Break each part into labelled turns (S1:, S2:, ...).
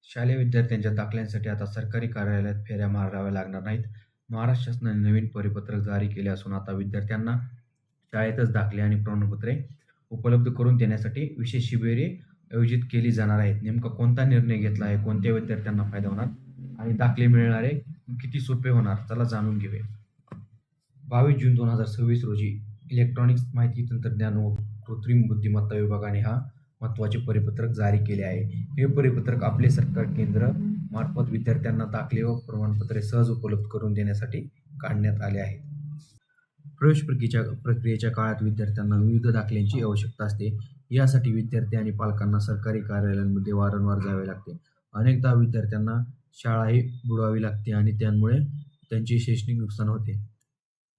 S1: शालेय विद्यार्थ्यांच्या दाखल्यांसाठी आता सरकारी कार्यालयात फेऱ्या माराव्या लागणार नाहीत. महाराष्ट्र शासनाने नवीन परिपत्रक जारी केले असून आता विद्यार्थ्यांना शाळेतच दाखले आणि प्रमाणपत्रे उपलब्ध करून देण्यासाठी विशेष शिबिरे आयोजित केली जाणार आहेत. नेमका कोणता निर्णय घेतला आहे, कोणत्या विद्यार्थ्यांना फायदा होणार आणि दाखले मिळणारे किती सोपे होणार, चला जाणून घेऊया. 22 जून 2026 रोजी इलेक्ट्रॉनिक्स, माहिती तंत्रज्ञान व कृत्रिम बुद्धिमत्ता विभागाने हा महत्त्वाचे परिपत्रक जारी केले आहे. हे परिपत्रक आपले सरकार केंद्र मार्फत विद्यार्थ्यांना दाखले व प्रमाणपत्रे सहज उपलब्ध करून देण्यासाठी काढण्यात आले आहे. प्रवेश प्रक्रियेच्या काळात विद्यार्थ्यांना विविध दाखल्यांची आवश्यकता असते. यासाठी विद्यार्थी आणि पालकांना सरकारी कार्यालयांमध्ये वारंवार जावे लागते. अनेकदा विद्यार्थ्यांना शाळाही बुडवावी लागते आणि त्यामुळे त्यांचे शैक्षणिक नुकसान होते.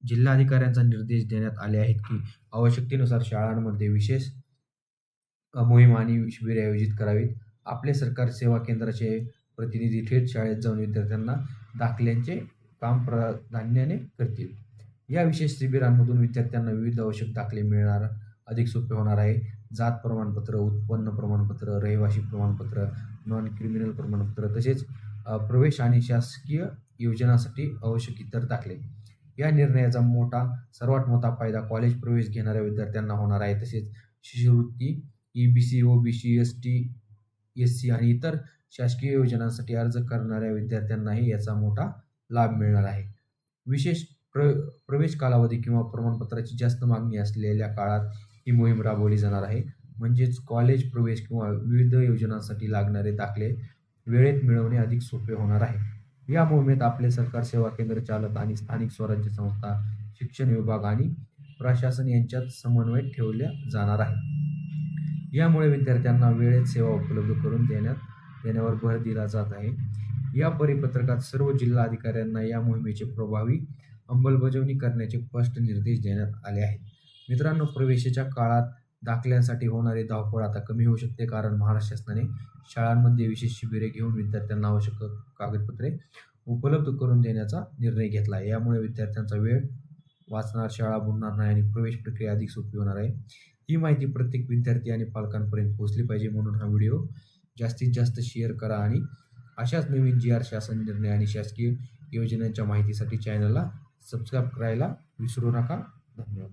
S1: जिल्हाधिकाऱ्यांचा निर्देश देण्यात आले आहेत की आवश्यकतेनुसार शाळांमध्ये विशेष मोहीम आणि शिबिरे आयोजित करावीत. आपले सरकार सेवा केंद्राचे प्रतिनिधी थेट शाळेत जाऊन विद्यार्थ्यांना दाखल्यांचे काम प्राधान्याने करतील. या विशेष शिबिरांमधून विद्यार्थ्यांना विविध आवश्यक दाखले मिळणार अधिक सोपे होणार आहे. जात प्रमाणपत्र, उत्पन्न प्रमाणपत्र, रहिवासी प्रमाणपत्र, नॉन क्रिमिनल प्रमाणपत्र तसेच प्रवेश आणि शासकीय योजनांसाठी आवश्यक इतर दाखले. या निर्णयाचा सर्वात मोठा फायदा कॉलेज प्रवेश घेणाऱ्या विद्यार्थ्यांना होणार आहे. तसेच शिष्यवृत्ती, EBC, OBC, ST, SC आणि इतर शासकीय योजनांसाठी अर्ज करणाऱ्या विद्यार्थ्यांनाही याचा मोठा लाभ मिळणार आहे. विशेष प्रवेश कालावधी किंवा प्रमाणपत्राची जास्त मागणी असलेल्या काळात ही मोहीम राबवली जाणार आहे. म्हणजेच कॉलेज प्रवेश किंवा विविध योजनांसाठी लागणारे दाखले वेळेत मिळवणे अधिक सोपे होणार आहे. या मोहिमेत आपले सरकार, सेवा केंद्र चालक आणि स्थानिक स्वराज्य संस्था, शिक्षण विभाग आणि प्रशासन यांच्यात समन्वय ठेवला जाणार आहे. यामुळे विद्यार्थ्यांना वेळेत सेवा उपलब्ध करून देण्यावर भर दिला जात आहे. या परिपत्रकात सर्व जिल्हा अधिकाऱ्यांना या मोहिमेची प्रभावी अंमलबजावणी करण्याचे स्पष्ट निर्देश देण्यात आले आहेत. मित्रांनो, प्रवेशाच्या काळात दाखल्यांसाठी होणारी धावपळ आता कमी होऊ शकते, कारण महाराष्ट्र शासनाने शाळांमध्ये विशेष शिबिरे घेऊन विद्यार्थ्यांना आवश्यक कागदपत्रे उपलब्ध करून देण्याचा निर्णय घेतला आहे. यामुळे विद्यार्थ्यांचा वेळ वाचणार, शाळा बुडणार नाही आणि प्रवेश प्रक्रिया अधिक सोपी होणार आहे. ही माहिती प्रत्येक विद्यार्थी आणि पालकांपर्यंत पोहोचली पाहिजे, म्हणून हा व्हिडिओ जास्तीत जास्त शेअर करा आणि अशाच नवीन GR, शासन निर्णय आणि शासकीय योजनांच्या माहितीसाठी चॅनलला सबस्क्राईब करायला विसरू नका. धन्यवाद.